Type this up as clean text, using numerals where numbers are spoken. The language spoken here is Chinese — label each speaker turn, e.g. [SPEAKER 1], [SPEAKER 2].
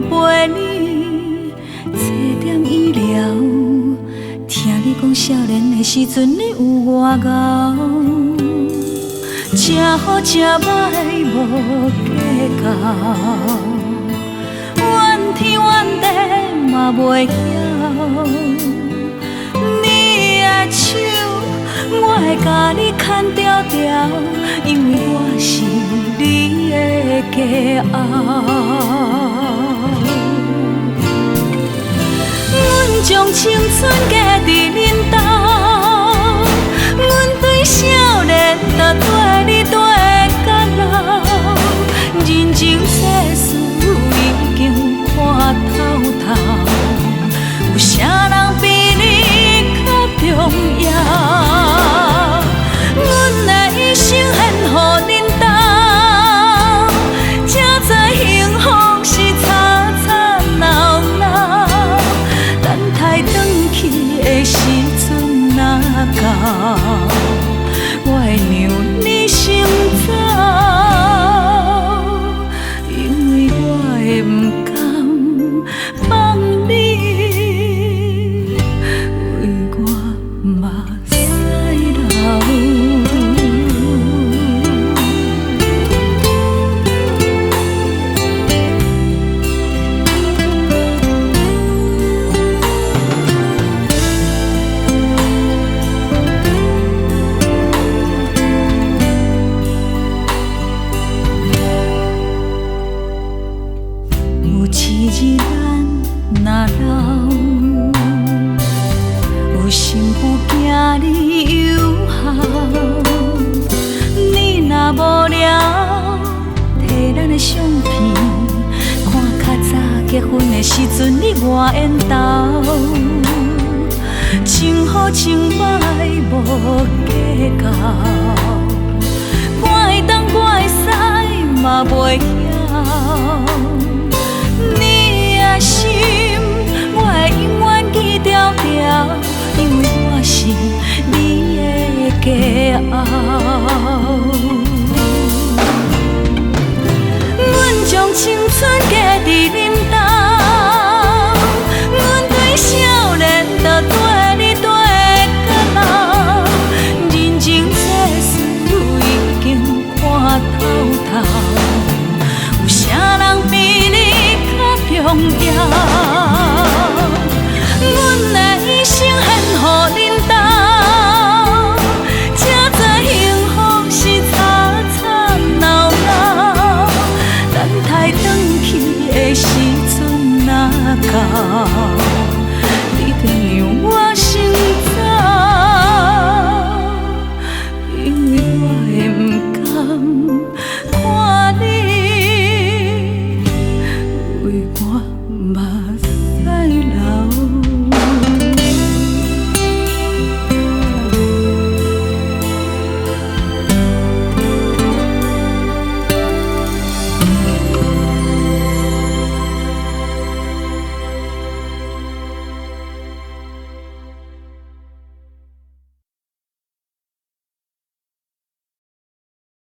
[SPEAKER 1] 陪你坐点医疗，听你讲少年的时阵你有外敖，这好这歹无计较，怨天怨地嘛袂晓，你的手我会甲你牵条条，因为我是你的骄傲。阮将青春加伫恁兜，阮对少年就对你对到老，人情世事已经看透透，有啥人比你较重要？阮的一生献予恁兜，才知幸福是吵吵闹闹，等待转去的时阵若到，我会让你先走，因为我会不甘放你为我目屎流。有一日咱若老，有幸福惊你有效，你若无聊，摕咱的相片，看较早结婚的时阵你外缘投，情好情歹无计较，我会东我会西嘛袂晓。你的心，我会永远记条条，因为我是你的骄傲。阮将青春加伫恁兜，阮对少年就对你对到老，人情世事已经看透透，有啥人比你重要？阮的一生献予恁兜，才知幸福是吵吵闹闹，等待转去的时阵若到。